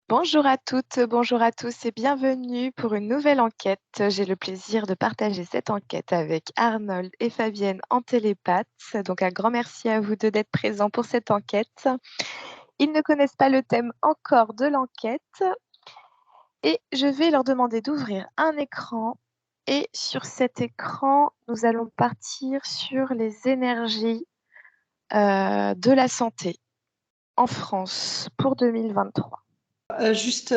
Bonjour à toutes, bonjour à tous et bienvenue pour une nouvelle enquête. J'ai le plaisir de partager cette enquête avec Arnold et Fabienne en télépathe. Donc un grand merci à vous deux d'être présents pour cette enquête. Ils ne connaissent pas le thème encore de l'enquête et je vais leur demander d'ouvrir un écran. Et sur cet écran, nous allons partir sur les énergies de la santé en France pour 2023. Juste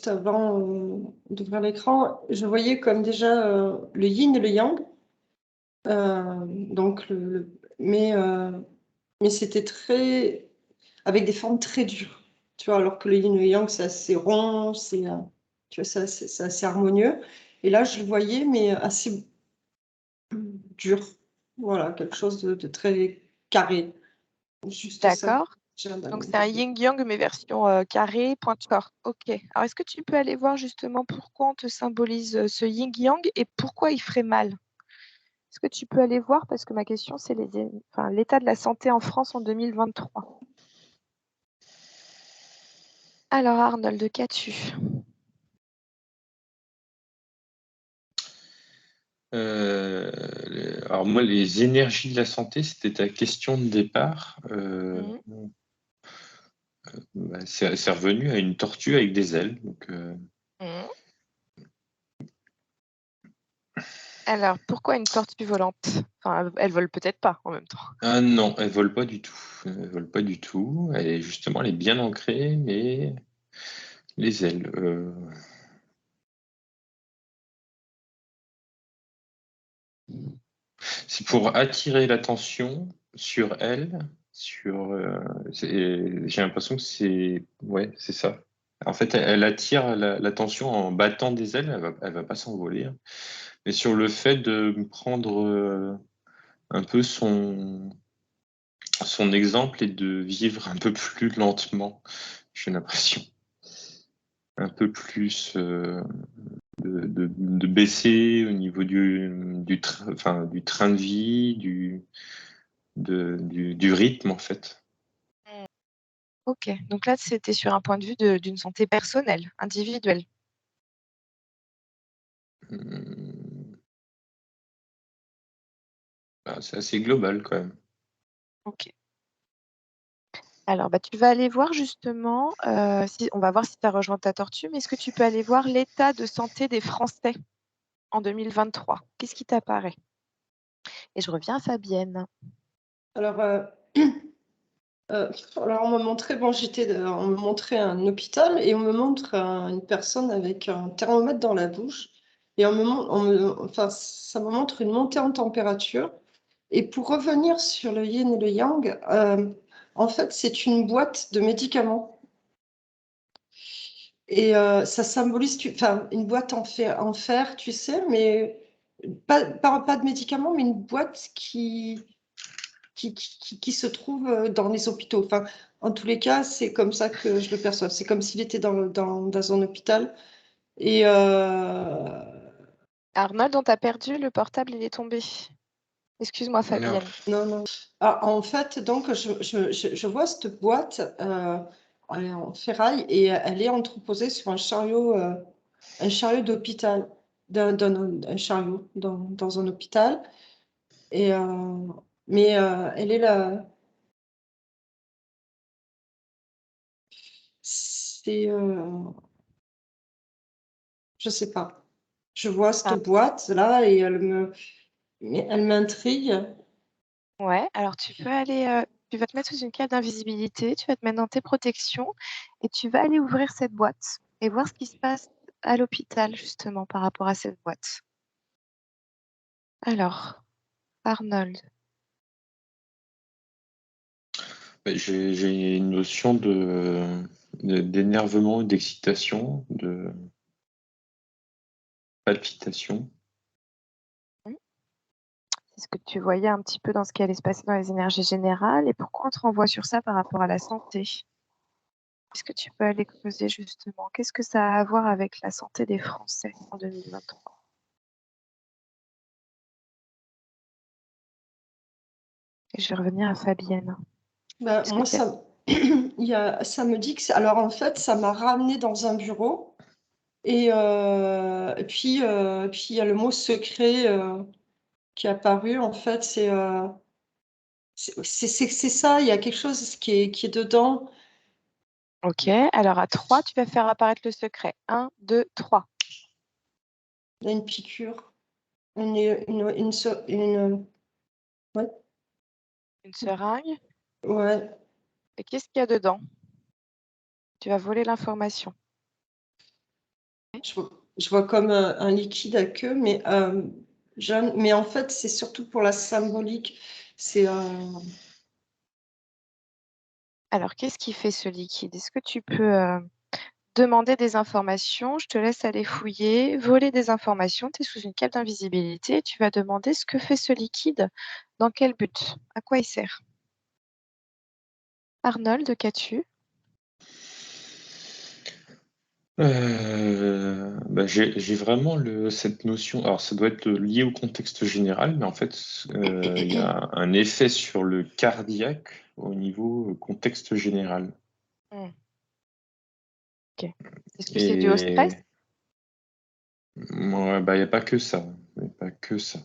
avant d'ouvrir l'écran, je voyais comme déjà le yin et le yang. Donc mais c'était très avec des formes très dures. Tu vois, alors que le yin et le yang, c'est assez rond, tu vois, c'est assez harmonieux. Et là, je le voyais, mais assez dur. Voilà, quelque chose de très carré. Juste ça. D'accord. Donc, c'est un yin-yang, mais version carré, pointe-corps. OK. Alors, est-ce que tu peux aller voir justement pourquoi on te symbolise ce yin-yang et pourquoi il ferait mal? Est-ce que tu peux aller voir? Parce que ma question, c'est l'état de la santé en France en 2023. Alors, Arnold, qu'as-tu? Alors moi, les énergies de la santé, c'était ta question de départ. C'est revenu à une tortue avec des ailes. Donc, Alors, pourquoi une tortue volante? Enfin, elle vole peut-être pas en même temps. ah non, elle vole pas du tout. Elle vole pas du tout. Elle est bien ancrée, mais les ailes. C'est pour attirer l'attention sur elle. J'ai l'impression que c'est ça. En fait, elle attire l'attention en battant des ailes. Elle va pas s'envoler, hein. Mais sur le fait de prendre un peu son exemple et de vivre un peu plus lentement, j'ai l'impression. Un peu plus de baisser au niveau du train de vie, du rythme, en fait. OK. Donc là, c'était sur un point de vue d'une santé personnelle, individuelle. C'est assez global quand même. OK. Alors, tu vas aller voir justement, on va voir si tu as rejoint ta tortue, mais est-ce que tu peux aller voir l'état de santé des Français en 2023? Qu'est-ce qui t'apparaît? Et je reviens à Fabienne. Alors, alors on me montrait, on me montrait un hôpital et on me montre une personne avec un thermomètre dans la bouche et enfin, ça me montre une montée en température. Et pour revenir sur le yin et le yang, en fait, c'est une boîte de médicaments. Et ça symbolise, enfin, une boîte en fer, tu sais, mais pas de médicaments, mais une boîte qui se trouve dans les hôpitaux. Enfin, en tous les cas, c'est comme ça que je le perçois. C'est comme s'il était dans un hôpital. Et Arnold, on t'a perdu, le portable, il est tombé. Excuse-moi, Non. Fabienne. non. Ah, en fait, donc, je vois cette boîte elle est en ferraille et elle est entreposée sur un chariot d'hôpital, un chariot dans un hôpital. Et, mais elle est là. C'est. Je sais pas. Je vois Ah, cette boîte là et elle m'intrigue. ouais, alors tu peux aller, tu vas te mettre sous une cape d'invisibilité, tu vas te mettre dans tes protections et tu vas aller ouvrir cette boîte et voir ce qui se passe à l'hôpital justement par rapport à cette boîte. Alors, Arnold. J'ai une notion d'énervement, d'excitation, de palpitation. C'est ce que tu voyais un petit peu dans ce qui allait se passer dans les énergies générales et pourquoi on te renvoie sur ça par rapport à la santé? Est-ce que tu peux aller creuser justement? Qu'est-ce que ça a à voir avec la santé des Français en 2023? Et je vais revenir à Fabienne. Bah, Est-ce que moi, tu as... ça me dit que alors en fait, ça m'a ramené dans un bureau et puis il y a le mot secret, qui est apparu. En fait, c'est ça, il y a quelque chose qui est dedans. Ok, alors à 3, tu vas faire apparaître le secret. 1, 2, 3. Il y a une piqûre, une se ouais, Une seringue. ouais. Et qu'est-ce qu'il y a dedans? Tu vas voler l'information. Je vois comme un liquide à queue, mais jaune. Mais en fait, c'est surtout pour la symbolique. C'est Alors, qu'est-ce qui fait ce liquide? Est-ce que tu peux demander des informations? Je te laisse aller fouiller, voler des informations. Tu es sous une cape d'invisibilité. Tu vas demander ce que fait ce liquide, dans quel but, à quoi il sert. Arnold, qu'as-tu? J'ai vraiment cette notion. Alors, ça doit être lié au contexte général, mais en fait, il y a un effet sur le cardiaque au niveau contexte général. Ok. Est-ce que c'est dû au stress? Et il n'y a pas que ça. Il y a pas que ça.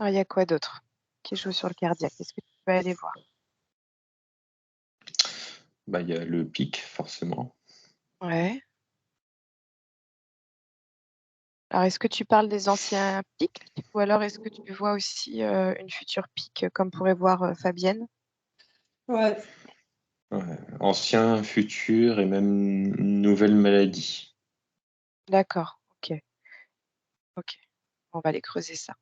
Il y a quoi d'autre qui joue sur le cardiaque? Est-ce que tu peux aller voir? Il y a le pic, forcément. Ouais. Alors, est-ce que tu parles des anciens pics ou alors est-ce que tu vois aussi une future pic comme pourrait voir Fabienne? ouais. Ouais. Ancien, futur et même nouvelle maladie. D'accord, ok. On va aller creuser ça.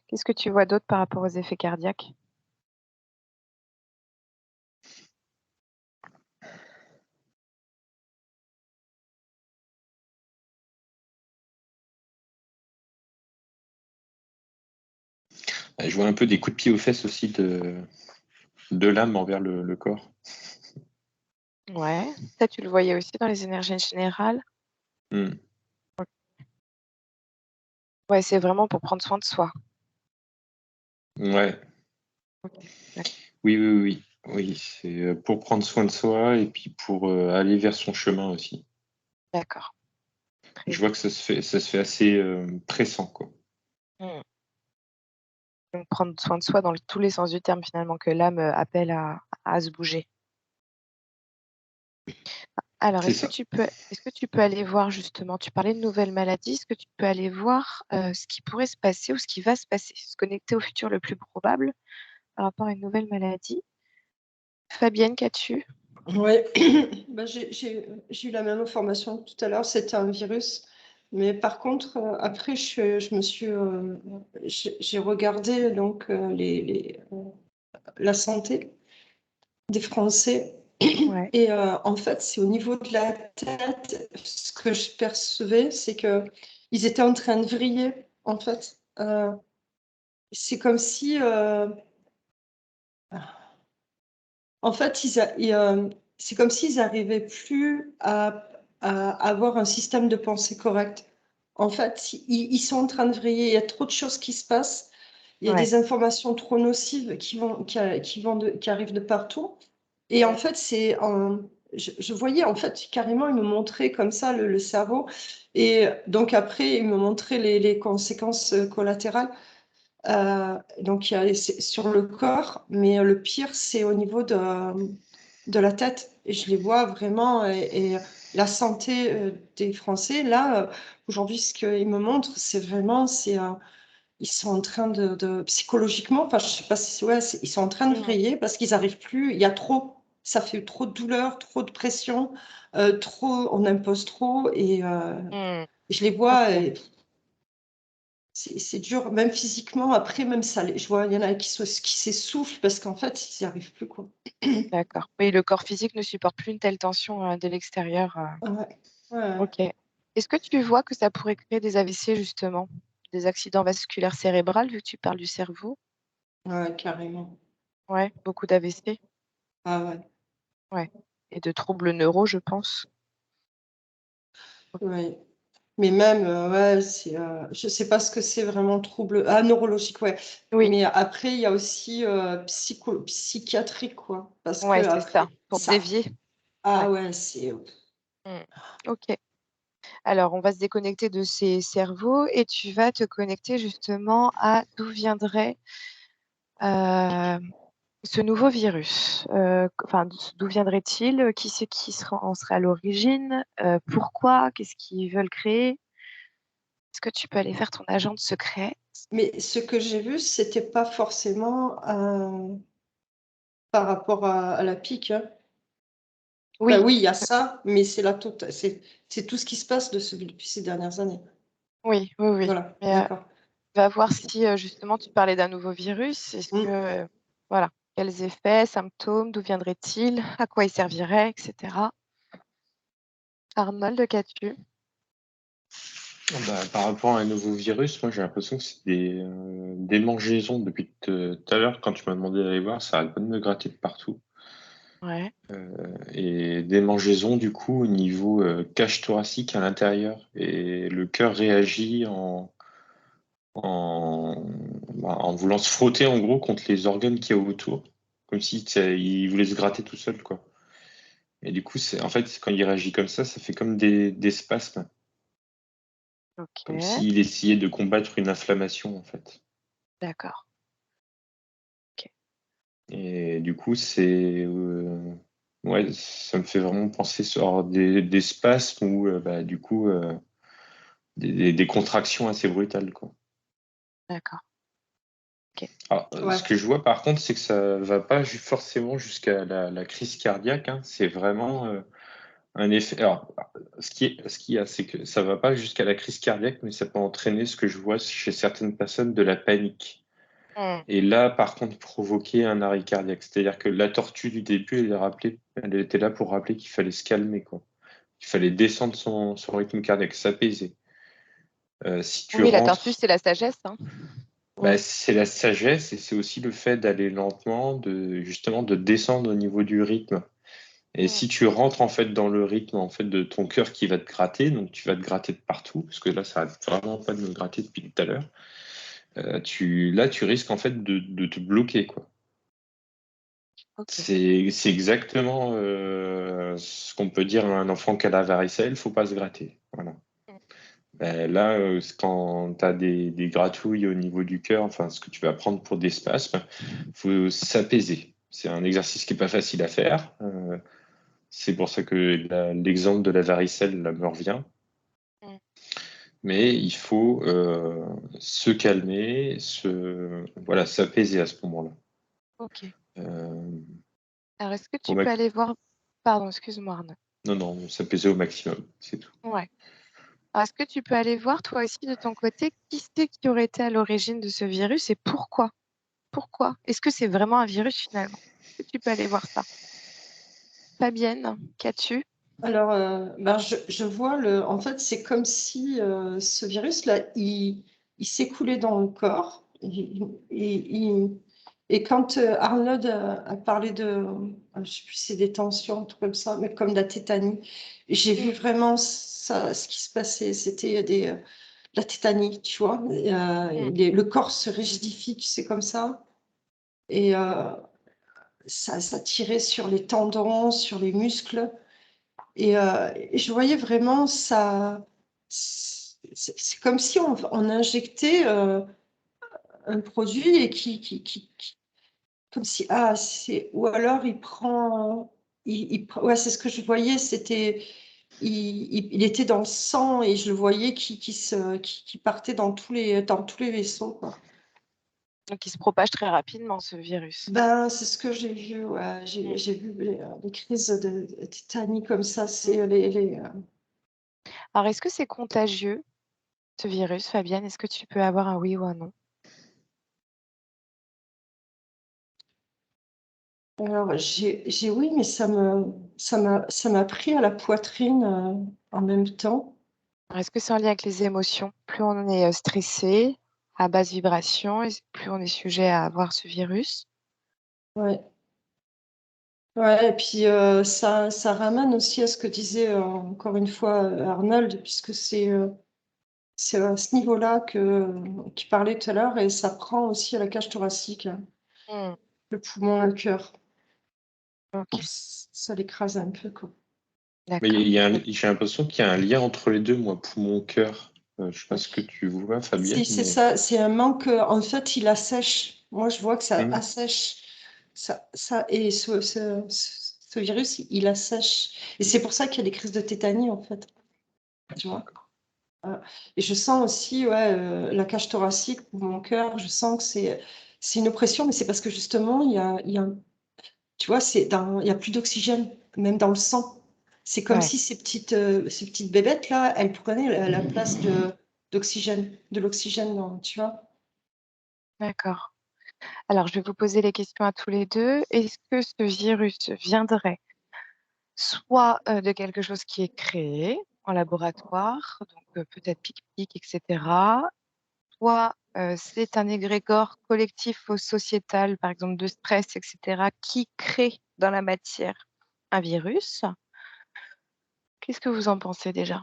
Qu'est-ce que tu vois d'autre par rapport aux effets cardiaques? Je vois un peu des coups de pied aux fesses aussi de l'âme envers le corps. Ouais. Ça, tu le voyais aussi dans les énergies générales? Hmm. Ouais, c'est vraiment pour prendre soin de soi. Ouais. Ok, d'accord. Oui. Oui, c'est pour prendre soin de soi et puis pour aller vers son chemin aussi. D'accord. Très Je bien. vois que ça se fait assez pressant, quoi. Mm. Donc, prendre soin de soi dans tous les sens du terme, finalement, que l'âme appelle à se bouger. Alors, C'est ça. est-ce que tu peux aller voir justement, tu parlais de nouvelles maladies, est-ce que tu peux aller voir ce qui pourrait se passer ou ce qui va se passer, se connecter au futur le plus probable par rapport à une nouvelle maladie? Fabienne, qu'as-tu? Ouais, j'ai eu la même information que tout à l'heure, c'était un virus. Mais par contre, après, je me suis, j'ai regardé donc la santé des Français. Ouais, Et en fait, c'est au niveau de la tête, ce que je percevais, c'est que ils étaient en train de vriller, en fait. C'est comme si, en fait, c'est comme s'ils n'arrivaient plus à avoir un système de pensée correct. En fait, ils sont en train de vriller. Il y a trop de choses qui se passent. Il y a ouais. des informations trop nocives qui arrivent de partout. Et en Mm. fait, je voyais, en fait, carrément, ils me montraient comme ça le cerveau. Et donc après, ils me montraient les conséquences collatérales. Donc, c'est sur le corps, mais le pire, c'est au niveau de la tête. Et je les vois vraiment. Et la santé des Français, là, aujourd'hui, ce qu'ils me montrent, c'est vraiment, ils sont en train psychologiquement, enfin, je sais pas si, ouais, ils sont en train de Mm. vriller parce qu'ils n'arrivent plus. Il y a trop, ça fait trop de douleur, trop de pression, trop, on impose trop. Et Mm. je les vois. Ok, C'est dur, même physiquement. Après, même ça, je vois, il y en a qui s'essoufflent parce qu'en fait, ils n'y arrivent plus, quoi. d'accord. Oui, le corps physique ne supporte plus une telle tension de l'extérieur. Ouais, ouais, Ok. Est-ce que tu vois que ça pourrait créer des AVC, justement, des accidents vasculaires cérébraux, vu que tu parles du cerveau? ouais, carrément. Ouais, beaucoup d'AVC. Ah ouais, Ouais. Et de troubles neuro, je pense. ouais. Mais même, ouais, je sais pas ce que c'est vraiment trouble. Ah, neurologique, ouais. Oui, Mais après, il y a aussi psychiatrique, quoi. Parce que ouais, c'est ça, après, pour ça. dévier. Ouais. Ah ouais, c'est. Mmh. OK. Alors, on va se déconnecter de ces cerveaux et tu vas te connecter justement à d'où viendrait ce nouveau virus. Enfin, d'où viendrait-il? Qui c'est qui en serait à l'origine? Pourquoi? Qu'est-ce qu'ils veulent créer? Est-ce que tu peux aller faire ton agent de secret? Mais ce que j'ai vu, c'était pas forcément par rapport à la pique, hein. Enfin, Oui, oui, il y a ça, mais c'est c'est tout ce qui se passe depuis ces dernières années. oui, oui, oui. Voilà, Mais, d'accord. va voir si, justement tu parlais d'un nouveau virus. Est-ce Mm. que, voilà, quels effets, symptômes, d'où viendrait-il? À quoi il servirait? Et cetera. Arnold, qu'as-tu? Bah, par rapport à un nouveau virus, moi j'ai l'impression que c'est des démangeaisons depuis tout à l'heure. Quand tu m'as demandé d'aller voir, ça arrête pas de me gratter de partout. Ouais. Et démangeaisons du coup au niveau cage thoracique à l'intérieur. Et le cœur réagit en, en voulant se frotter en gros contre les organes qu'il y a autour. Comme si il voulait se gratter tout seul, quoi. Et du coup, en fait, quand il réagit comme ça fait comme des spasmes. Comme OK, s'il essayait de combattre une inflammation, en fait. d'accord. OK. Et du coup, ouais, ça me fait vraiment penser sur des spasmes ou bah, du coup des contractions assez brutales, quoi. D'accord. OK. Alors, Ouais. ce que je vois par contre, c'est que ça va pas forcément jusqu'à la crise cardiaque, hein. C'est vraiment un effet. Alors, ce qu'il y a, c'est que ça va pas jusqu'à la crise cardiaque, mais ça peut entraîner ce que je vois chez certaines personnes de la panique. Mmh. Et là, par contre, provoquer un arrêt cardiaque. C'est-à-dire que la tortue du début, elle était là pour rappeler qu'il fallait se calmer, quoi. Il fallait descendre son rythme cardiaque, s'apaiser. Si tu Oui, la tortue, rentres, c'est la sagesse, hein. bah, Mm. c'est la sagesse et c'est aussi le fait d'aller lentement, justement de descendre au niveau du rythme. Et Mmh. si tu rentres en fait dans le rythme en fait de ton cœur qui va te gratter, donc tu vas te gratter de partout, parce que là ça arrête vraiment pas de me gratter depuis tout à l'heure. Tu risques en fait de te bloquer, quoi. OK. C'est exactement ce qu'on peut dire à un enfant qui a la varicelle, il faut pas se gratter. Voilà. Mmh. Ben, là, quand tu as des gratouilles au niveau du cœur, enfin ce que tu vas prendre pour des spasmes, il faut s'apaiser. C'est un exercice qui n'est pas facile à faire. C'est pour ça que l'exemple de la varicelle là, me revient. Mmh. Mais il faut se calmer, voilà, s'apaiser à ce moment-là. OK. Euh, Alors, est-ce que au tu peux max- aller voir pardon, excuse-moi, Arnaud. Non, non, s'apaiser au maximum, c'est tout. Ouais. Alors, est-ce que tu peux aller voir toi aussi de ton côté, qui c'est qui aurait été à l'origine de ce virus et pourquoi? Pourquoi? Est-ce que c'est vraiment un virus finalement? Est-ce que tu peux aller voir ça? Fabienne, qu'as-tu? Alors, ben, je vois en fait, c'est comme si ce virus-là, il s'écoulait dans le corps. Et quand Arnold a parlé je sais plus, c'est des tensions, un truc comme ça, mais comme de la tétanie, j'ai vu Mmh. vraiment ça, ce qui se passait. C'était la tétanie, tu vois. Mmh. Le corps se rigidifie, tu sais, comme ça. Et ça tirait sur les tendons, sur les muscles. Et je voyais vraiment ça. C'est comme si on injectait un produit et comme si, ou alors ouais, c'est ce que je voyais, il était dans le sang et je le voyais qui partait dans tous les vaisseaux, quoi. Donc il se propage très rapidement ce virus. Ben, c'est ce que j'ai vu, ouais. Mmh. J'ai vu les crises de tétanie comme ça, Mmh. c'est Alors est-ce que c'est contagieux, ce virus, Fabienne? Est-ce que tu peux avoir un oui ou un non? Alors, oui, mais ça m'a pris à la poitrine en même temps. Alors est-ce que c'est en lien avec les émotions? Plus on est, stressé, à basse vibration, plus on est sujet à avoir ce virus? Ouais. Ouais, et puis ça ramène aussi à ce que disait encore une fois Arnold, puisque c'est à ce niveau-là qu'il parlait tout à l'heure, et ça prend aussi à la cage thoracique, là, Mmh. le poumon, le cœur. OK, Ça l'écrase un peu, quoi. Mais il d'accord. y a j'ai l'impression qu'il y a un lien entre les deux, moi, poumon-cœur. Je sais pas ce que tu vois, Fabienne, Si, c'est mais. ça, c'est un manque. En fait, il assèche. Moi, je vois que ça Hmm. assèche. Et ce virus, il assèche. Et c'est pour ça qu'il y a des crises de tétanie, en fait. Tu vois? Voilà. Et je sens aussi, ouais, la cage thoracique pour mon cœur, je sens que c'est une oppression, mais c'est parce que justement, tu vois, il y a plus d'oxygène, même dans le sang. C'est comme Ouais, si ces petites bébêtes-là, elles prenaient la place de l'oxygène, tu vois? d'accord. Alors, je vais vous poser les questions à tous les 2. Est-ce que ce virus viendrait soit, de quelque chose qui est créé en laboratoire, donc peut-être pic-pic et cetera, soit, c'est un égrégore collectif ou sociétal, par exemple de stress et cetera, qui crée dans la matière un virus? Qu'est-ce que vous en pensez déjà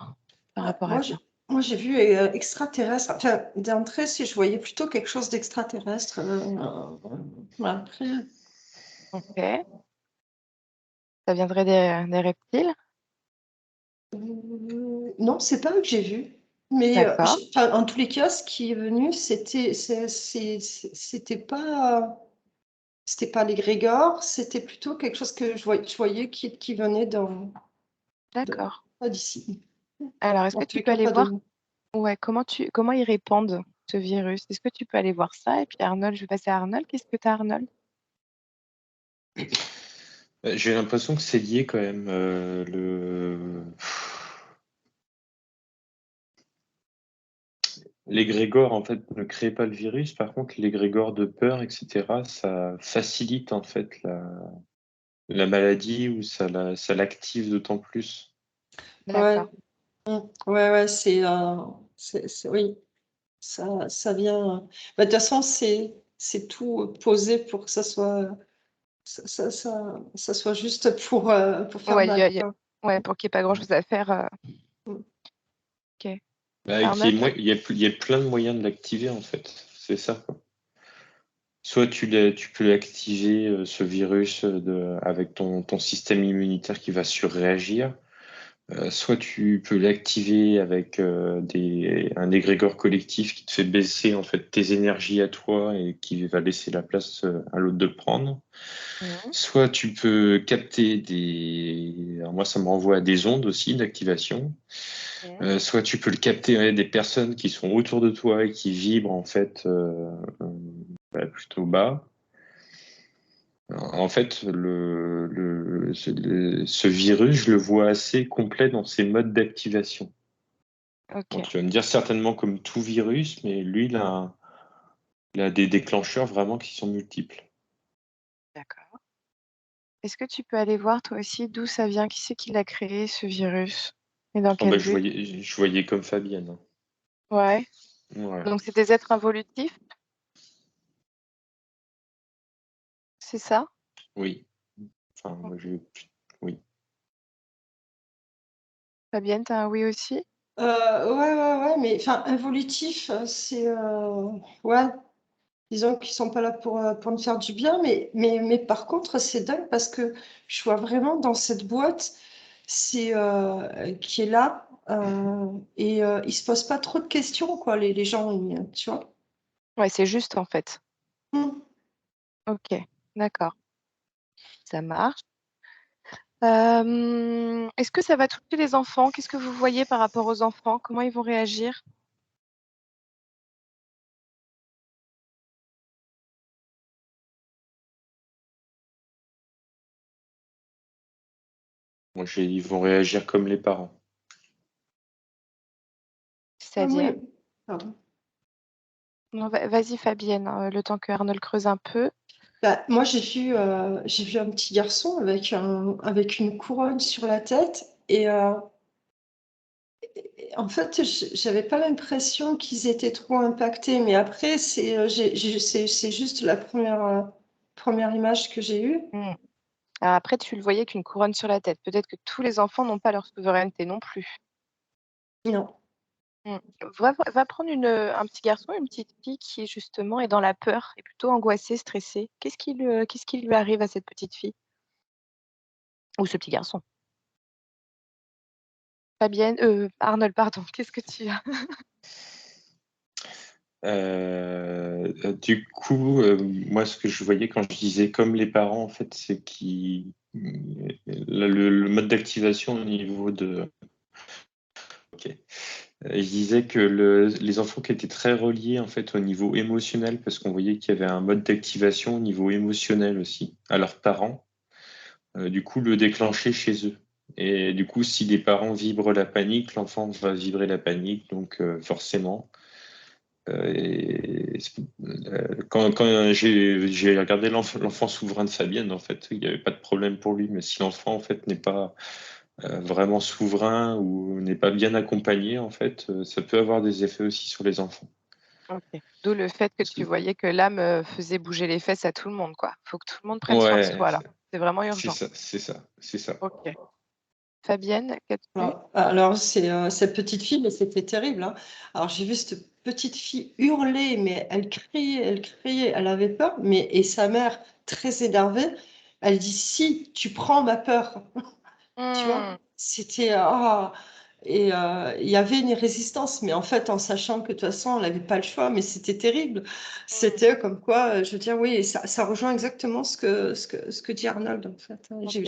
par Ah, rapport à ça? moi, j'ai vu extraterrestre. Enfin, d'entrée, si je voyais plutôt quelque chose d'extraterrestre. Après, OK. Ça viendrait des reptiles? non, c'est pas eux que j'ai vu. Mais D'accord, enfin, en tous les cas, ce qui est venu, c'était pas l'égrégore, c'était plutôt quelque chose que je voyais qui venait d'accord. pas d'ici. Alors est-ce En que tous tu les peux cas, aller pas de voir nous. ouais, comment ils répandent ce virus? Est-ce que tu peux aller voir ça? Et puis Arnold, je vais passer à Arnold. Qu'est-ce que tu as Arnold? J'ai l'impression que c'est lié quand même. L'égrégore, en fait, ne crée pas le virus. Par contre, l'égrégore de peur, etc., ça facilite, en fait, la maladie ou ça l'active d'autant plus. Ouais, D'accord. ouais, ouais, oui. Ça vient. Bah, de toute façon, c'est tout posé pour que ça soit juste pour faire Ouais, mal, quoi. ouais, pour qu'il n'y ait pas grand-chose à faire, Mm. OK. Bah, Arnold? il y a plein de moyens de l'activer, en fait. C'est ça, quoi. Soit tu peux l'activer, ce virus, avec ton système immunitaire qui va surréagir. Soit tu peux l'activer avec un égrégore collectif qui te fait baisser en fait tes énergies à toi et qui va laisser la place à l'autre de prendre. Mmh. Soit tu peux capter alors moi ça me renvoie à des ondes aussi d'activation. Mmh. Soit tu peux le capter, ouais, des personnes qui sont autour de toi et qui vibrent en fait plutôt bas. En fait, ce virus, je le vois assez complet dans ses modes d'activation. Bon, OK, tu vas me dire certainement comme tout virus, mais lui, il a des déclencheurs vraiment qui sont multiples. d'accord. Est-ce que tu peux aller voir toi aussi d'où ça vient? Qui c'est qui l'a créé ce virus? Et dans Ah quel bah, but? je voyais comme Fabienne, hein. Ouais, Voilà. donc c'est des êtres involutifs, c'est ça? Oui. Enfin, moi, oui. Fabienne, tu as un oui aussi? Ouais, ouais, ouais, mais enfin, involutif, ouais, disons qu'ils sont pas là pour nous faire du bien, mais par contre, c'est dingue parce que je vois vraiment dans cette boîte, qui est là, et ils se posent pas trop de questions, quoi, les gens, tu vois. Ouais, c'est juste en fait. Mm. OK, d'accord, ça marche. Est-ce que ça va toucher les enfants? Qu'est-ce que vous voyez par rapport aux enfants? Comment ils vont réagir? Moi, ils vont réagir comme les parents. Ah, C'est-à-dire? pardon. Non, vas-y Fabienne, hein, le temps que Arnold creuse un peu. Bah, moi, j'ai vu un petit garçon avec une couronne sur la tête, et en fait, j'avais pas l'impression qu'ils étaient trop impactés, mais après, c'est juste la première image que j'ai eue. Mmh. Alors après, tu le voyais qu'une couronne sur la tête. Peut-être que tous les enfants n'ont pas leur souveraineté non plus. Non. Va prendre un petit garçon, une petite fille qui justement est dans la peur, est plutôt angoissée, stressée. Qu'est-ce qui lui arrive à cette petite fille? Ou ce petit garçon? Fabienne, Arnold, pardon, qu'est-ce que tu as? Du coup, moi, ce que je voyais quand je disais comme les parents, en fait, c'est le mode d'activation au niveau de. Ok. Je disais que les enfants qui étaient très reliés en fait au niveau émotionnel, parce qu'on voyait qu'il y avait un mode d'activation au niveau émotionnel aussi à leurs parents, du coup le déclencher chez eux. Et du coup, si les parents vibrent la panique, l'enfant va vibrer la panique, donc forcément. Quand j'ai regardé l'enfant souverain de Fabienne, en fait, il n'y avait pas de problème pour lui. Mais si l'enfant en fait n'est pas vraiment souverain ou n'est pas bien accompagné, en fait, ça peut avoir des effets aussi sur les enfants. OK. D'où le fait que Parce tu que- voyais que l'âme, faisait bouger les fesses à tout le monde, quoi. Faut que tout le monde prenne soin de Ouais, soi là. C'est vraiment c'est urgent. ça, c'est ça, c'est ça. OK. Fabienne, qu'as-tu? Alors, c'est cette petite fille, mais c'était terrible, hein. Alors, j'ai vu cette petite fille hurler, mais elle criait, elle avait peur, et sa mère, très énervée, elle dit: «Si, tu prends ma peur». Tu vois? Mmh. C'était, il y avait une résistance, mais en fait, en sachant que de toute façon, elle avait pas le choix, mais c'était terrible. Mmh. C'était comme quoi, je veux dire, oui, ça rejoint exactement ce que dit Arnold, en fait, hein. OK.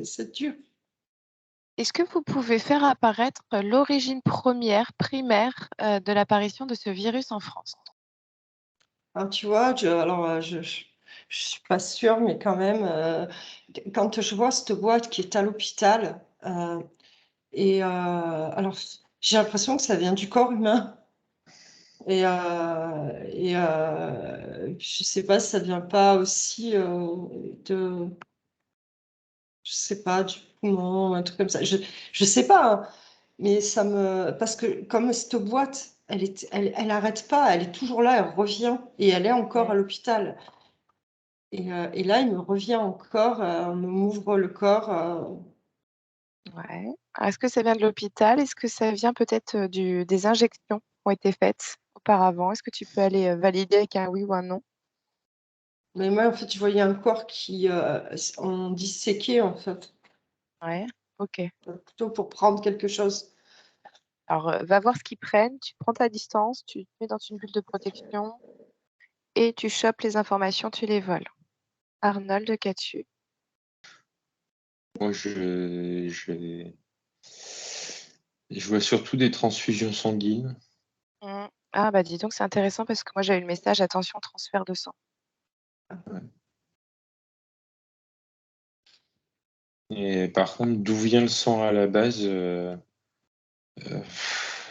C'est dur. Est-ce que vous pouvez faire apparaître l'origine primaire, de l'apparition de ce virus en France? Alors, tu vois, je suis pas sûre, mais quand même, quand je vois cette boîte qui est à l'hôpital, alors j'ai l'impression que ça vient du corps humain. Je sais pas si ça vient pas aussi, de je sais pas, du poumon, un truc comme ça. Je sais pas, hein, mais parce que comme cette boîte, elle arrête pas, elle est toujours là, elle revient et elle est encore à Mmh. l'hôpital et là, il me revient encore, on m'ouvre le corps, Ouais. Alors est-ce que ça vient de l'hôpital? Est-ce que ça vient peut-être, des injections qui ont été faites auparavant? Est-ce que tu peux aller, valider avec un oui ou un non? mais moi, en fait, je voyais un corps qui, on disséquait, en fait, Ouais. OK. plutôt pour prendre quelque chose. Alors, va voir ce qu'ils prennent, tu prends ta distance, tu te mets dans une bulle de protection et tu chopes les informations, tu les voles. Arnold, qu'as-tu? Moi, je vois surtout des transfusions sanguines. Mmh. Ah bah, dis donc, c'est intéressant parce que moi j'ai eu le message: «Attention, transfert de sang». Ouais. Et par contre, d'où vient le sang à la base, euh,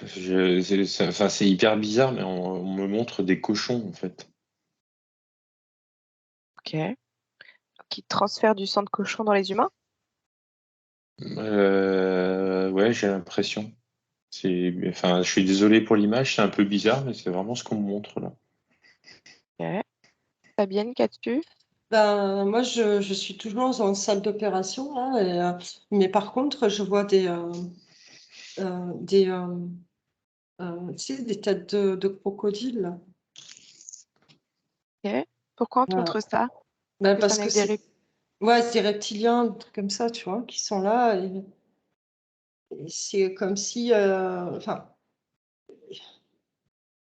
enfin, c'est hyper bizarre, mais on me montre des cochons en fait. OK. Donc ils transfèrent du sang de cochon dans les humains? Ouais, j'ai l'impression. Enfin, je suis désolé pour l'image, c'est un peu bizarre, mais c'est vraiment ce qu'on me montre là. OK. Fabienne, qu'as-tu? Ben, moi, je suis toujours en salle d'opération là mais par contre, je vois des, tu sais, des têtes de crocodile là. OK. Pourquoi on te Voilà. montre ça? Ben, Que ça parce n'est que que des c'est ouais, des reptiliens, des trucs comme ça, tu vois? Qui sont là et c'est comme si, enfin,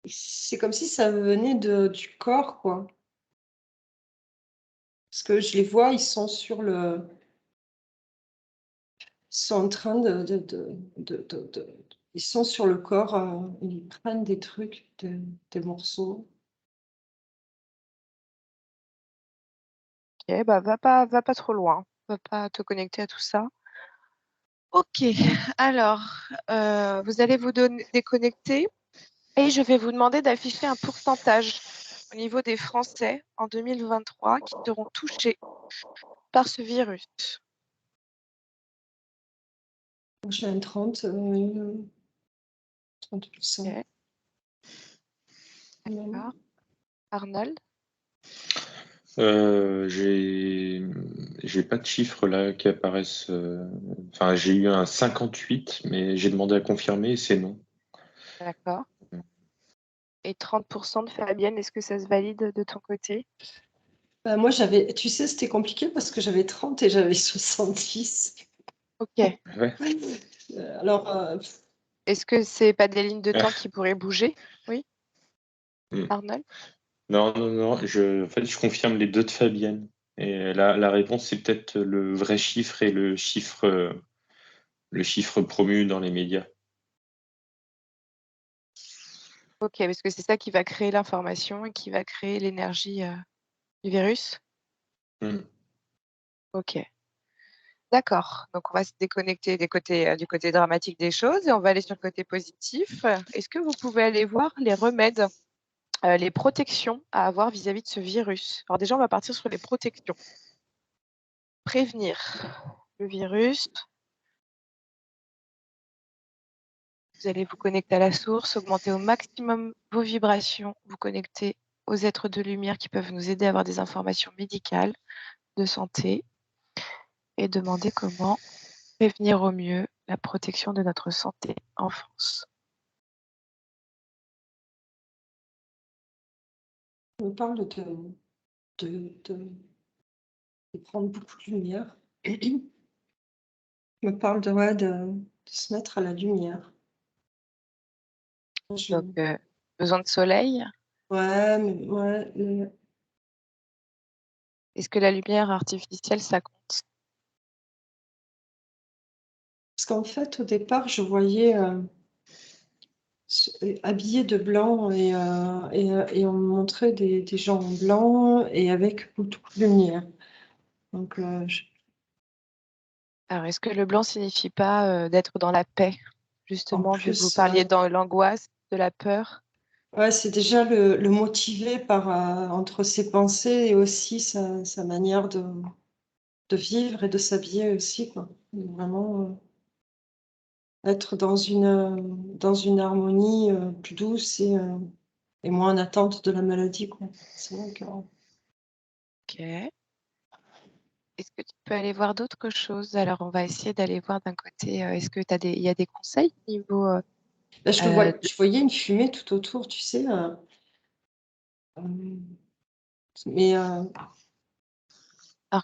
c'est comme si ça venait du corps, quoi. Parce que je les vois, ils sont en train ils sont sur le corps, ils prennent des trucs, des morceaux. OK, bah, va pas trop loin. Va pas te connecter à tout ça. OK. Alors, vous allez vous déconnecter et je vais vous demander d'afficher un pourcentage au niveau des Français en 2023 qui seront touchés par ce virus. J'ai un 30%. OK, d'accord. Arnold? J'ai pas de chiffres là qui apparaissent. Enfin, j'ai eu un 58, mais j'ai demandé à confirmer et c'est non. D'accord. Et 30% de Fabienne, est-ce que ça se valide de ton côté? Bah, moi, tu sais, c'était compliqué parce que j'avais 30 et j'avais 70. Ok. Ouais. Alors, Est-ce que c'est pas des lignes de temps qui pourraient bouger? Oui, Hmm. Arnold? Non, non, non. En fait, je confirme les deux de Fabienne. Et la réponse, c'est peut-être le vrai chiffre et le chiffre promu dans les médias. Ok, parce que c'est ça qui va créer l'information et qui va créer l'énergie du virus. Hmm. Ok. D'accord. Donc, on va se déconnecter du côté dramatique des choses et on va aller sur le côté positif. Est-ce que vous pouvez aller voir les remèdes, les protections à avoir vis-à-vis de ce virus? Alors déjà, on va partir sur les protections. Prévenir le virus. Vous allez vous connecter à la source, augmenter au maximum vos vibrations, vous connecter aux êtres de lumière qui peuvent nous aider à avoir des informations médicales, de santé et demander comment prévenir au mieux la protection de notre santé en France. on me parle de prendre beaucoup de lumière. On me parle de se mettre à la lumière. Donc, besoin de soleil. Ouais. Est-ce que la lumière artificielle, ça compte? Parce qu'en fait, au départ, je voyais habillés de blanc et on me montrait des gens en blanc et avec beaucoup de lumière. Donc, Alors, est-ce que le blanc signifie pas d'être dans la paix, en justement, vu que vous plus, parliez dans l'angoisse, de la peur? ouais, c'est déjà le motiver par, entre ses pensées et aussi sa manière de vivre et de s'habiller aussi, quoi. Vraiment être dans une harmonie plus douce et moins en attente de la maladie, quoi. C'est vrai que... Ok. Est-ce que tu peux aller voir d'autres choses? Alors, on va essayer d'aller voir d'un côté, est-ce que il y a des conseils au niveau Là, de... je voyais une fumée tout autour, tu sais. Mais Alors,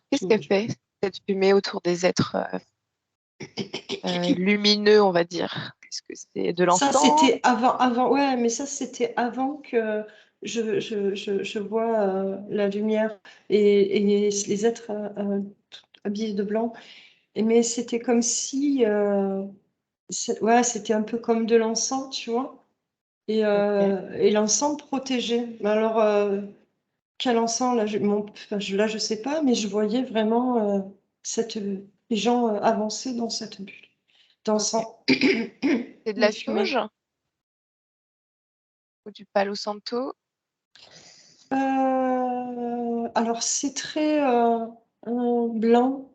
qu'est-ce qu'elle je- fait, cette fumée autour des êtres lumineux, on va dire? Est-ce que c'est de ça, l'encens? c'était ouais, mais ça, c'était avant que je vois la lumière et les êtres habillés de blanc. Mais c'était comme si, ouais, c'était un peu comme de l'encens, tu vois. Ok, Et l'encens protégeait. Mais alors, quel encens, là, là, je sais pas, mais je voyais vraiment les gens avancer dans cette bulle ok. d'encens C'est de de la fumée. sauge ou du palo santo? Alors, c'est très blanc.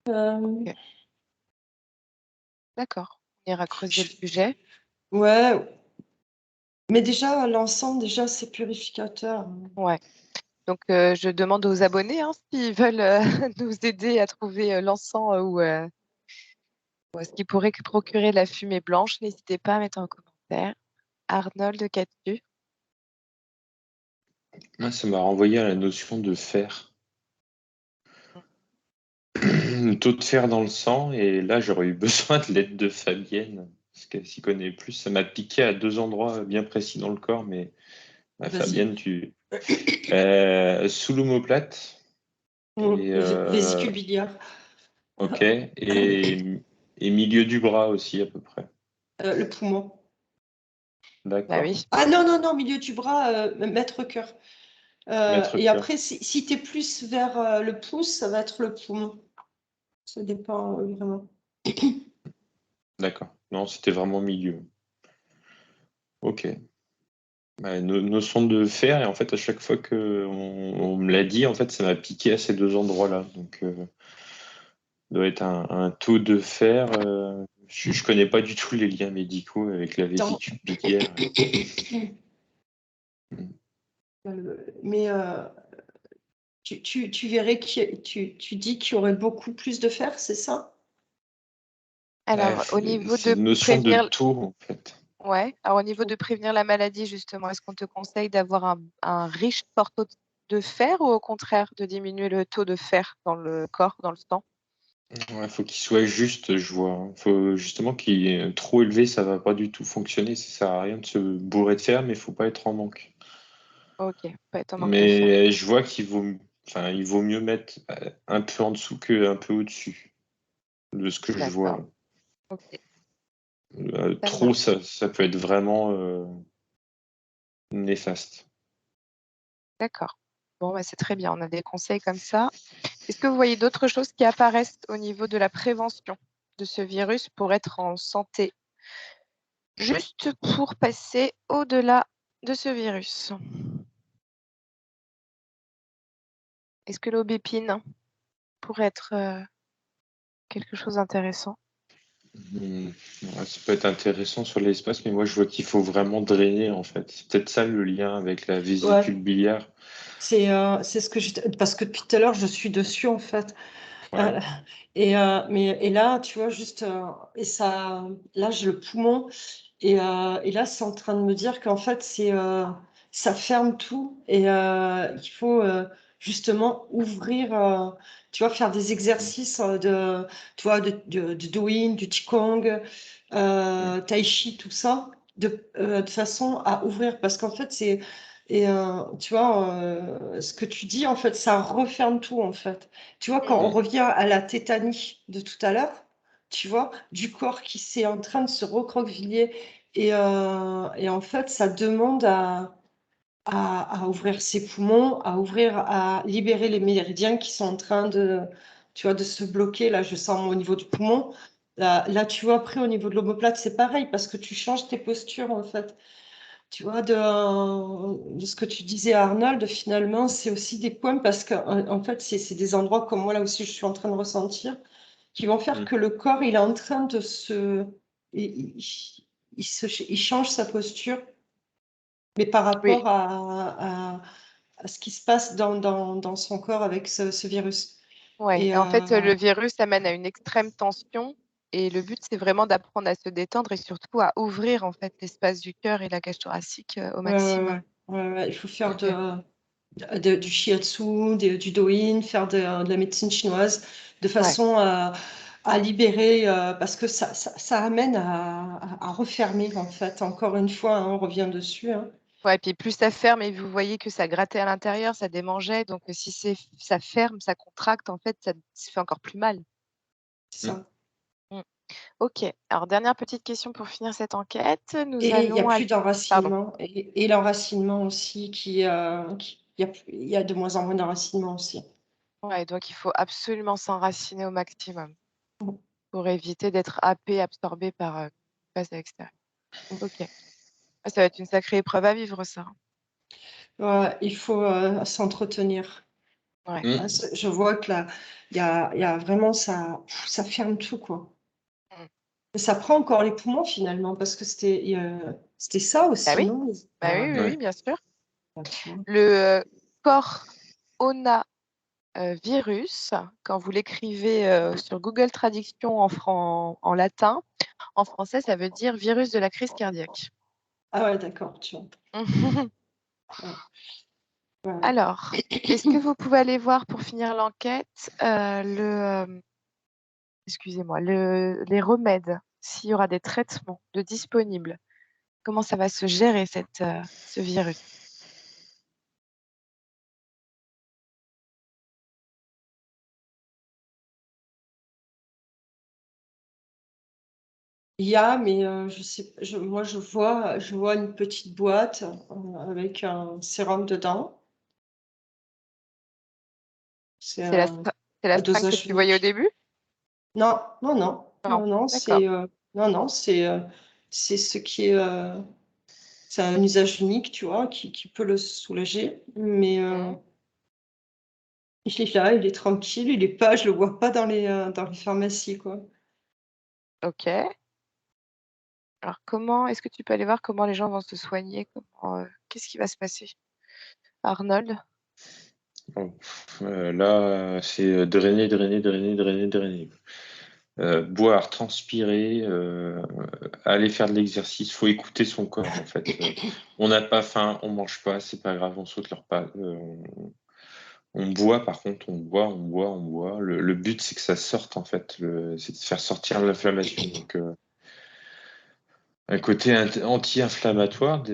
Ok, d'accord. On ira creuser le Je- sujet. ouais, mais déjà, l'encens, déjà, c'est purificateur. Ouais. Donc, je demande aux abonnés hein, s'ils veulent nous aider à trouver l'encens ou ce qui pourrait procurer la fumée blanche. N'hésitez pas à mettre en commentaire. Arnold, qu'as-tu? Moi, ça m'a renvoyé à la notion de fer. Le taux de fer dans le sang, et là, j'aurais eu besoin de l'aide de Fabienne, parce qu'elle s'y connaît plus. Ça m'a piqué à deux endroits bien précis dans le corps, mais Vas-y. Fabienne, sous l'omoplate, et Vésicule biliaire. ok, et milieu du bras aussi à peu près. Le poumon. Bah D'accord. oui. Ah non, non, non, milieu du bras, mètre cœur. Maître Et cœur. après, si tu es plus vers le pouce, ça va être le poumon. Ça dépend vraiment. D'accord. Non, c'était vraiment milieu. Ok. Bah, notion de fer, et en fait, à chaque fois que on me l'a dit, en fait, ça m'a piqué à ces deux endroits-là. Donc, doit être un taux de fer. Je connais pas du tout les liens médicaux avec la Dans- vésicule biliaire. Mm. Mais Tu verrais tu dis qu'il y aurait beaucoup plus de fer, c'est ça? Alors, au niveau C'est de une notion de prévenir, taux, en fait. ouais, alors au niveau de prévenir la maladie, justement, est-ce qu'on te conseille d'avoir un riche taux de fer ou au contraire de diminuer le taux de fer dans le corps, dans le sang? Ouais, faut qu'il soit juste, je vois, hein. Faut justement qu'il est trop élevé, ça va pas du tout fonctionner. Ça sert à rien de se bourrer de fer, mais il faut pas être en manque. Ok, pas être en manque de fer. Mais je vois il vaut mieux mettre un peu en dessous qu'un peu au-dessus, de ce que je D'accord, vois. ok, ça Trop, marche. ça peut être vraiment néfaste. D'accord. Bon, bah, c'est très bien, on a des conseils comme ça. Est-ce que vous voyez d'autres choses qui apparaissent au niveau de la prévention de ce virus pour être en santé, juste pour passer au-delà de ce virus? Est-ce que l'aubépine pourrait être quelque chose d'intéressant? Hmm. Ouais, ça peut être intéressant sur l'espace, mais moi je vois qu'il faut vraiment drainer en fait. C'est peut-être ça le lien avec la Ouais, vésicule biliaire. c'est ce que parce que depuis tout à l'heure, je suis dessus, en fait. Ouais. Euh, et là, tu vois, juste, et ça, là, j'ai le poumon, et là, c'est en train de me dire qu'en fait, ça ferme tout, et il faut justement ouvrir, tu vois, faire des exercices tu vois, de Douyin, du Qigong, Hmm. Tai Chi, tout ça, de façon à ouvrir, parce qu'en fait, tu vois, ce que tu dis, en fait, ça referme tout, en fait. Tu vois, quand on Hmm. revient à la tétanie de tout à l'heure, tu vois, du corps qui s'est en train de se recroqueviller, et en fait, ça demande à ouvrir ses poumons, à libérer les méridiens qui sont en train tu vois, de se bloquer. Là, je sens au niveau du poumon. Là, tu vois, après, au niveau de l'omoplate, c'est pareil, parce que tu changes tes postures, en fait. Tu vois, de ce que tu disais à Arnold, finalement, c'est aussi des points, parce qu'en fait, c'est des endroits comme moi, là aussi, je suis en train de ressentir, qui vont faire Hmm. que le corps, il est en train de il change sa posture, mais par Oui, rapport à ce qui se passe dans son corps avec ce virus. ouais. Et En fait, le virus amène à une extrême tension et le but, c'est vraiment d'apprendre à se détendre et surtout à ouvrir en fait l'espace du cœur et la cage thoracique au ouais, ouais, maximum. ouais, ouais, ouais, il faut faire Ok. du shiatsu, du douyin, faire de la médecine chinoise, de Ouais. façon à libérer, parce que ça amène à refermer, en fait. Encore une fois, hein, on revient dessus, hein. Ouais, puis plus ça ferme et vous voyez que ça grattait à l'intérieur, ça démangeait. Donc, si ça ferme, ça contracte, en fait, ça se fait encore plus mal. C'est Hmm. ça. Mm. Ok. Alors, dernière petite question pour finir cette enquête. Nous Et il n'y a allons plus aller. Pardon. d'enracinement. Et l'enracinement aussi, il y a de moins en moins d'enracinement aussi. Ouais, donc il faut absolument s'enraciner au maximum pour éviter d'être happé, absorbé par ce qui passe à l'extérieur. Ok. Ah, ça va être une sacrée épreuve à vivre, ça. Ouais, il faut s'entretenir. Ouais. Hmm. Ah, je vois que là, il y a vraiment ça ferme tout, quoi. Mm. Et ça prend encore les poumons finalement, parce que c'était ça Bah aussi, oui, non? bah oui, oui, Ouais. oui, bien sûr. Tu vois. Le corona virus, quand vous l'écrivez sur Google Traduction en latin, en français, ça veut dire virus de la crise cardiaque. Ah ouais, d'accord, tu vois. Ouais, ouais, ouais. Alors, est-ce que vous pouvez aller voir pour finir l'enquête excusez-moi, les remèdes, s'il y aura des traitements de disponibles, comment ça va se gérer ce virus? Il y a, mais je sais, moi je vois une petite boîte avec un sérum dedans. C'est C'est la, c'est la à seringue que dosage tu voyais au unique. début? Non, non, non, Non, non, non, d'accord. non, non, c'est ce qui est, c'est un usage unique, tu vois, qui peut le soulager. Mais Mhm. il est là, il est tranquille, il est pas, je le vois pas dans les pharmacies, quoi. Ok. Alors, est-ce que tu peux aller voir comment les gens vont se soigner? Qu'est-ce qui va se passer? Arnold? Bon, là, c'est drainer, drainer, drainer, drainer, drainer. Boire, transpirer, aller faire de l'exercice. Faut écouter son corps, en fait. On n'a pas faim, on mange pas, c'est pas grave, on saute le repas. On boit, par contre, on boit, on boit, on boit. Le but, c'est que ça sorte, en fait. C'est de faire sortir l'inflammation. Donc, un côté anti-inflammatoire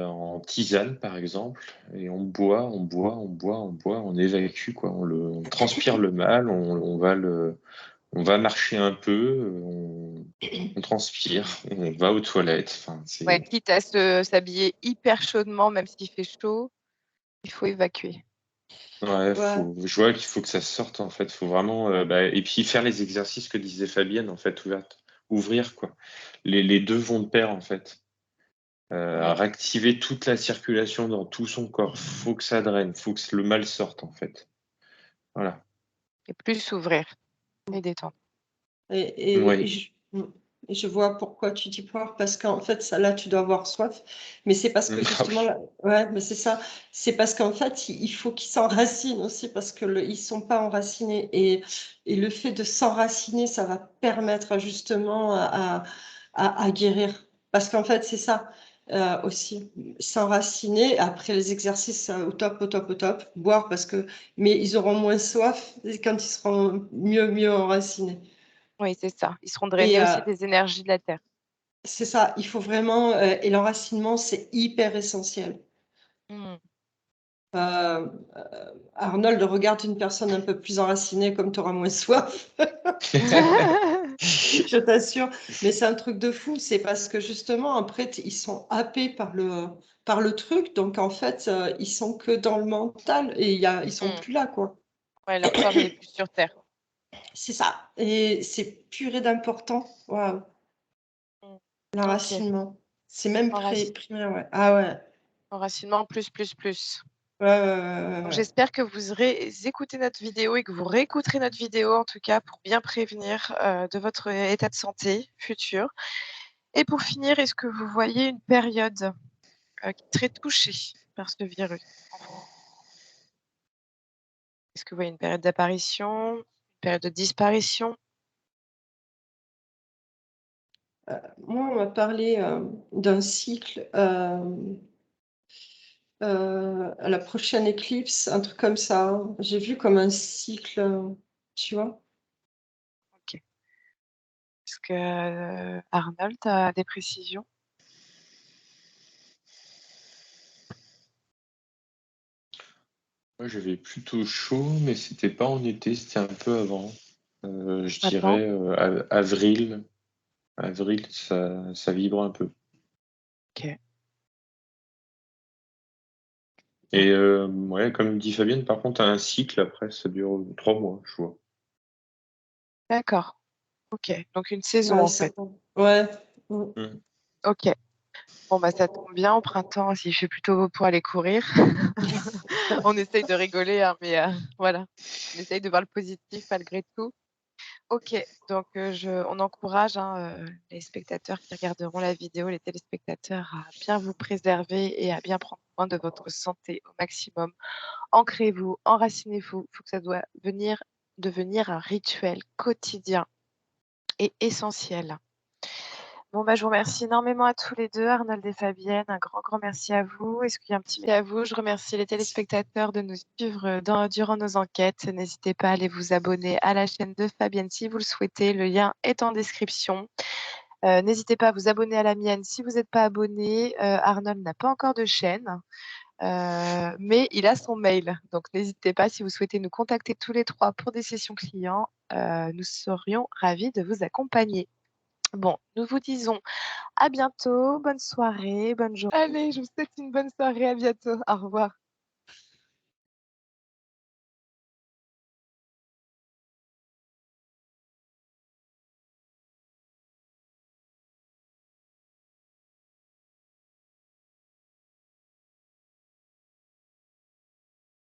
en tisane, par exemple. Et on boit, on boit, on boit, on boit, on évacue, quoi. On transpire le mal, on va marcher un peu, on transpire, on va aux toilettes. Enfin, Ouais, quitte à s'habiller hyper chaudement, même s'il fait chaud, il faut évacuer. ouais, Ouais. je vois qu'il faut que ça sorte, en fait. Faut vraiment, et puis faire les exercices que disait Fabienne, en fait, ouvrir, quoi. Les deux vont de pair, en fait. Réactiver toute la circulation dans tout son corps. Faut que ça draine, faut que le mal sorte, en fait. Voilà. Et plus s'ouvrir et détendre. Et je vois pourquoi tu dis boire, parce qu'en fait, ça, là, tu dois avoir soif. Mais c'est parce que Ah oui. justement, ouais, mais c'est ça. C'est parce qu'en fait, il faut qu'ils s'enracinent aussi, parce que ils sont pas enracinés. Et le fait de s'enraciner, ça va permettre justement à guérir. Parce qu'en fait, c'est ça aussi. S'enraciner, après les exercices au top, au top, au top. Boire, mais ils auront moins soif quand ils seront mieux enracinés. Oui, c'est ça. Ils seront Et drainés aussi des énergies de la terre. c'est ça, il faut vraiment, et l'enracinement, c'est hyper essentiel. Mmh. Arnold, regarde une personne un peu plus enracinée, comme tu auras moins soif, je t'assure. Mais c'est un truc de fou, c'est parce que justement, après, ils sont happés par le truc, donc en fait, ils sont que dans le mental et ils sont Mmh. plus là, quoi. Ouais, leur corps, il est plus sur terre. C'est ça, et c'est purée d'important. Waouh, Mmh. OK. l'enracinement. C'est même Enraci primaire, ouais. Ah ouais. enracinement plus, plus, plus. Ouais, ouais, ouais, ouais, Donc ouais. j'espère que vous écoutez notre vidéo et que vous réécouterez notre vidéo, en tout cas, pour bien prévenir, de votre état de santé futur. Et pour finir, est-ce que vous voyez une période, qui est très touchée par ce virus en France? Est-ce que vous voyez une période d'apparition, une période de disparition? Moi, on m'a parlé d'un cycle à la prochaine éclipse, un truc comme ça, hein. J'ai vu comme un cycle, tu vois? OK. Est-ce que, Arnold a des précisions? Moi, j'avais plutôt chaud, mais c'était pas en été, c'était un peu avant. Je Attends. dirais avril. Avril, ça vibre un peu. OK. Et ouais, comme dit Fabienne, par contre, un cycle après, ça dure 3 mois, je vois. D'accord. OK. Donc une saison, Ouais, en ça fait. ouais. Mmh. Mm. OK. Bon, bah, ça tombe bien, au printemps, il fait plutôt beau pour aller courir. On essaye de rigoler, hein, mais voilà, on essaye de voir le positif malgré tout. OK, donc on encourage, hein, les spectateurs qui regarderont la vidéo, les téléspectateurs, à bien vous préserver et à bien prendre soin de votre santé au maximum. Ancrez-vous, enracinez-vous, il faut que ça doit devenir un rituel quotidien et essentiel. Bon, bah, je vous remercie énormément à tous les 2, Arnold et Fabienne. Un grand, grand merci à vous. Est-ce qu'il y a un petit mot à vous? Je remercie les téléspectateurs de nous suivre durant nos enquêtes. N'hésitez pas à aller vous abonner à la chaîne de Fabienne si vous le souhaitez. Le lien est en description. N'hésitez pas à vous abonner à la mienne si vous n'êtes pas abonné. Arnold n'a pas encore de chaîne, mais il a son mail. Donc n'hésitez pas si vous souhaitez nous contacter tous les 3 pour des sessions clients. Nous serions ravis de vous accompagner. Bon, nous vous disons à bientôt, bonne soirée, bonne journée. Allez, je vous souhaite une bonne soirée, à bientôt. Au revoir.